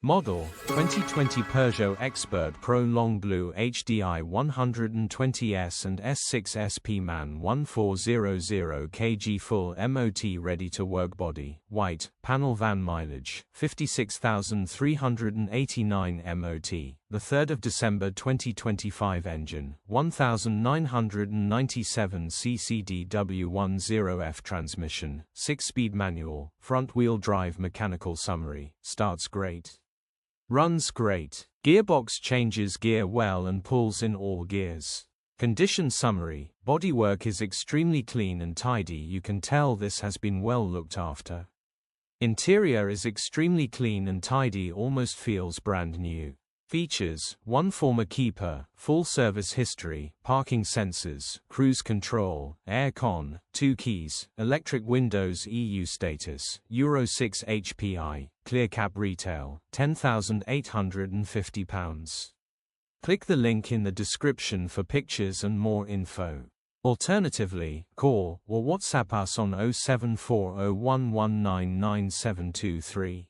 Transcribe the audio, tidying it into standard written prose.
Model 2020 Peugeot Expert Pro Long BlueHDi 120S and S6 SP Man 1400 kg full MOT ready to work body, white, panel van mileage, 56,389 MOT, the 3rd of December 2025 engine, 1997 cc DW10F transmission, 6-speed manual, front-wheel drive mechanical summary, starts great. Runs great. Gearbox changes gear well and pulls in all gears. Condition summary: bodywork is extremely clean and tidy. You can tell this has been well looked after. Interior is extremely clean and tidy, almost feels brand new. Features: 1 former keeper, full service history, parking sensors, cruise control, air con, 2 keys, electric windows, EU status, Euro 6 HPI, clear cab, retail, £10,850. Click the link in the description for pictures and more info. Alternatively, call or WhatsApp us on 07401199723.